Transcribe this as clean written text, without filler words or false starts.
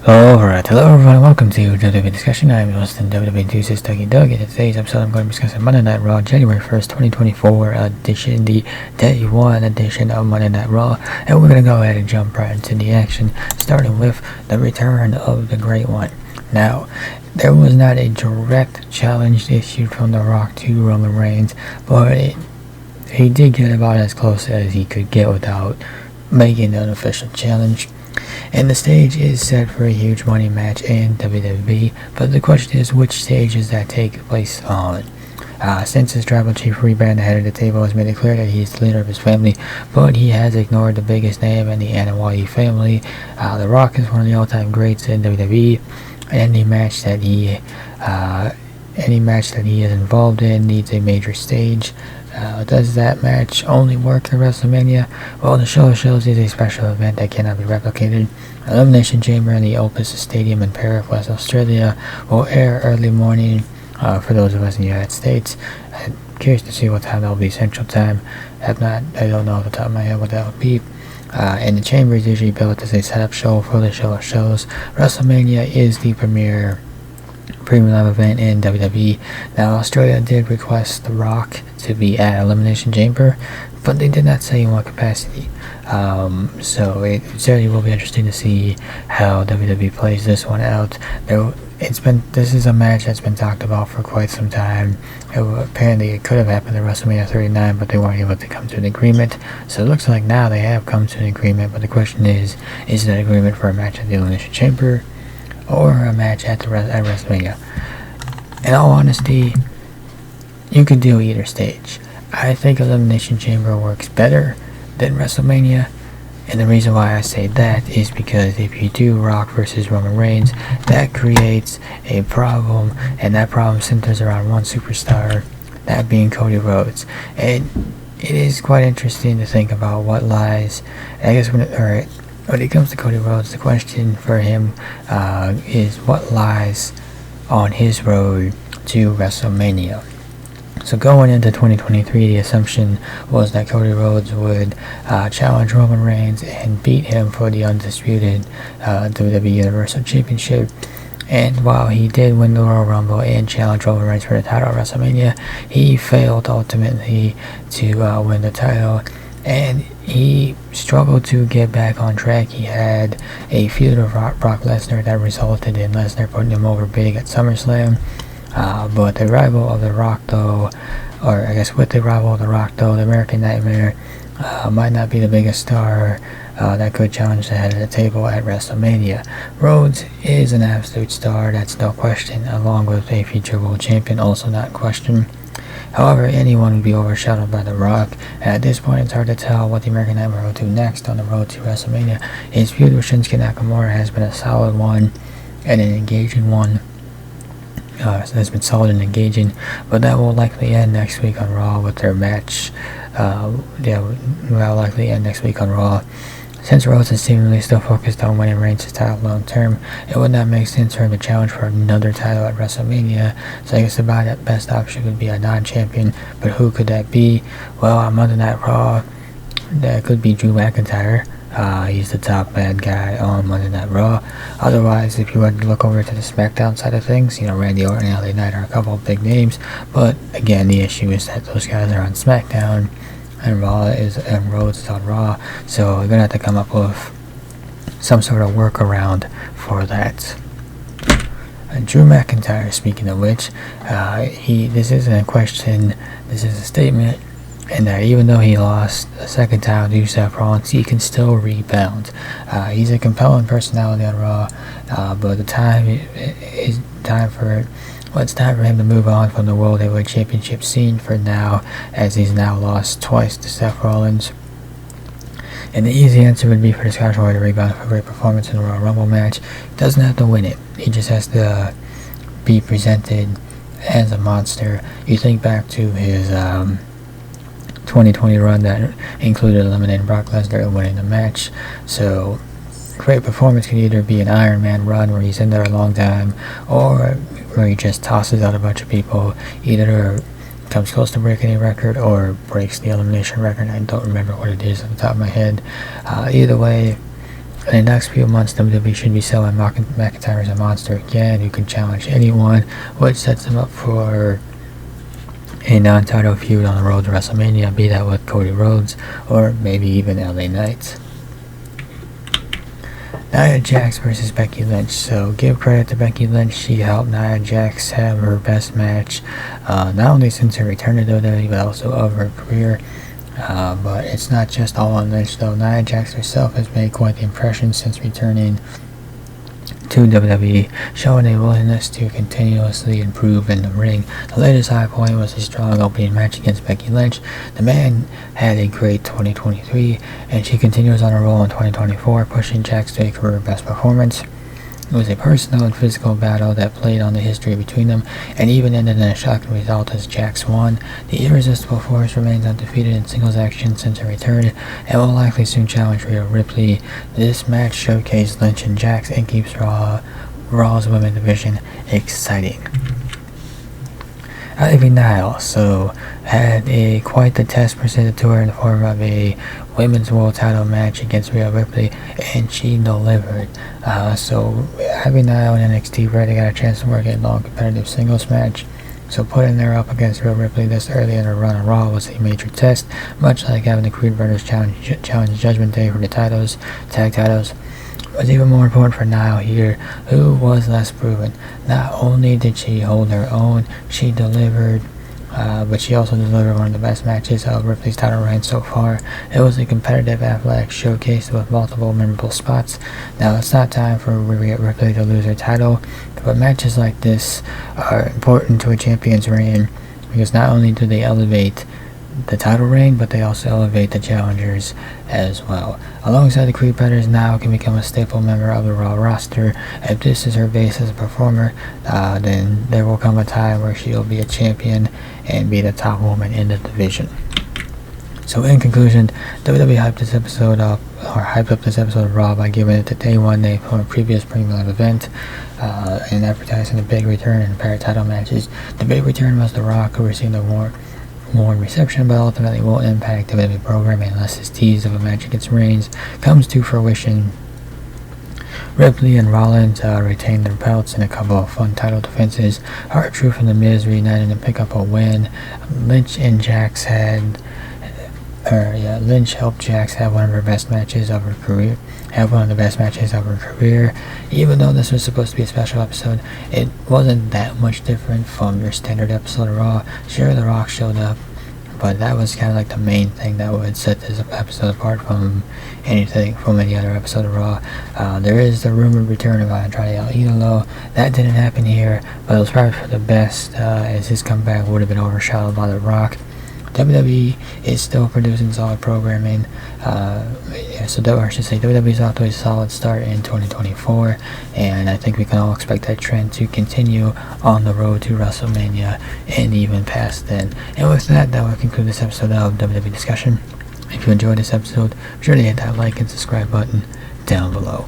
Alright, hello everyone, welcome to WWE Discussion. I am your host and WWE enthusiast Dougie Doug, and in today's episode I'm going to be discussing Monday Night Raw, January 1st, 2024 edition, the Day 1 edition of Monday Night Raw, and we're going to go ahead and jump right into the action, starting with the return of the Great One. Now, there was not a direct challenge issued from The Rock to Roman Reigns, but he did get about as close as he could get without making an official challenge. And the stage is set for a huge money match in WWE, but the question is, which stage does that take place on? Since his tribal chief rebrand, the head of the table has made it clear that he is the leader of his family, but he has ignored the biggest name in the Anoa'i family. The Rock is one of the all-time greats in WWE, and any match that he is involved in needs a major stage. Does that match only work at WrestleMania? Well, the show shows is a special event that cannot be replicated. Elimination Chamber in the Opus Stadium in Perth, West Australia will air early morning for those of us in the United States. I'm curious to see what time that will be, Central Time. If not, I don't know off the top of my head what that would be. And the Chamber is usually built as a setup show for the show of shows. WrestleMania is the premier premium live event in WWE. Now, Australia did request The Rock to be at Elimination Chamber, but they did not say in what capacity. So it certainly will be interesting to see how WWE plays this one out. This is a match that's been talked about for quite some time. Apparently it could have happened at WrestleMania 39, but they weren't able to come to an agreement. So it looks like now they have come to an agreement, but the question is that agreement for a match at the Elimination Chamber or a match at WrestleMania? In all honesty, you could do either stage. I think Elimination Chamber works better than WrestleMania, and the reason why I say that is because if you do Rock versus Roman Reigns, that creates a problem, and that problem centers around one superstar, that being Cody Rhodes. And it is quite interesting to think about what lies, I guess when it comes to Cody Rhodes, the question for him is what lies on his road to WrestleMania. So going into 2023, the assumption was that Cody Rhodes would challenge Roman Reigns and beat him for the undisputed WWE Universal Championship. And while he did win the Royal Rumble and challenge Roman Reigns for the title at WrestleMania, he failed ultimately to win the title. And he struggled to get back on track. He had a feud with Brock Lesnar that resulted in Lesnar putting him over big at SummerSlam. But the rival of The Rock, though, or I guess with the rival of The Rock, though, the American Nightmare might not be the biggest star that could challenge the head of the table at WrestleMania. Rhodes is an absolute star, that's no question, along with a future world champion, also not in question. However, anyone would be overshadowed by The Rock. At this point, it's hard to tell what the American Nightmare will do next on the road to WrestleMania. His feud with Shinsuke Nakamura has been a solid one and an engaging one. Has been solid and engaging, but that will likely end next week on Raw with their match. Will likely end next week on Raw. Since Rhodes is seemingly still focused on winning Reigns' title long term, it would not make sense for him to challenge for another title at WrestleMania. So I guess the best option would be a non-champion, but who could that be? Well, on Monday Night Raw, that could be Drew McIntyre. He's the top bad guy on Monday Night Raw. Otherwise, if you were to look over to the SmackDown side of things, Randy Orton and LA Knight are a couple of big names. But again, the issue is that those guys are on SmackDown, and Rhodes is on Raw. So we're gonna have to come up with some sort of workaround for that. Drew McIntyre, speaking of which, this isn't a question. This is a statement. And that even though he lost a second time to Seth Rollins, he can still rebound. He's a compelling personality on Raw, but it's time for him to move on from the World Heavyweight Championship scene for now, as he's now lost twice to Seth Rollins. And the easy answer would be for the Scottish Warrior to rebound for a great performance in the Royal Rumble match. He doesn't have to win it. He just has to be presented as a monster. You think back to his 2020 run that included eliminating Brock Lesnar and winning the match. So great performance can either be an Iron Man run where he's in there a long time, or where he just tosses out a bunch of people, either comes close to breaking a record or breaks the elimination record. I don't remember what it is off the top of my head. Either way, In the next few months, WWE should be selling McIntyre as a monster again who can challenge anyone, which sets him up for a non-title feud on the road to WrestleMania, be that with Cody Rhodes or maybe even LA Knight. Nia Jax versus Becky Lynch. So give credit to Becky Lynch. She helped Nia Jax have her best match, not only since her return to WWE, but also of her career. But it's not just all on Lynch though. Nia Jax herself has made quite the impression since returning to WWE, showing a willingness to continuously improve in the ring. The latest high point was a strong opening match against Becky Lynch. The man had a great 2023, and she continues on a roll in 2024, pushing Jax to a career best performance. It was a personal and physical battle that played on the history between them, and even ended in a shocking result as Jax won. The irresistible force remains undefeated in singles action since her return, and will likely soon challenge Rhea Ripley. This match showcased Lynch and Jax and keeps Raw's women's division exciting. Ivy Nile had quite the test presented to her in the form of a women's world title match against Rhea Ripley, and she delivered. So Ivy Nile and NXT rarely got a chance to work a long competitive singles match. So putting her up against Rhea Ripley this early in her run on Raw was a major test, much like having the Creed Brothers challenge Judgment Day for the tag titles. Was even more important for Nile here, who was less proven. Not only did she hold her own, she delivered, but she also delivered one of the best matches of Ripley's title reign so far. It was a competitive athletic showcase with multiple memorable spots. Now it's not time for Ripley to lose her title, but matches like this are important to a champion's reign, because not only do they elevate the title reign, but they also elevate the challengers as well. Alongside the Creed Brothers, Nile can become a staple member of the Raw roster. If this is her base as a performer, then there will come a time where she'll be a champion and be the top woman in the division. So in conclusion, WWE hyped up this episode of Raw by giving it the day one name from a previous premium live event, and advertising the big return and a pair of title matches. The big return was The Rock, who received a warm reception, but ultimately won't impact WWE programming unless his tease of a match against Reigns comes to fruition. Ripley and Rollins retained their belts in a couple of fun title defenses. R-Truth and The Miz reunited and pick up a win. Lynch helped Jax have one of the best matches of her career. Even though this was supposed to be a special episode, it wasn't that much different from your standard episode of Raw. Sure, The Rock showed up, but that was kind of like the main thing that would set this episode apart from any other episode of Raw. There is the rumored return of Andrade El Idolo. That didn't happen here, but it was probably for the best, as his comeback would have been overshadowed by The Rock. WWE is still producing solid programming. WWE is off to a solid start in 2024, and I think we can all expect that trend to continue on the road to WrestleMania and even past then. And with that will conclude this episode of WWE Discussion. If you enjoyed this episode, be sure to hit that like and subscribe button down below.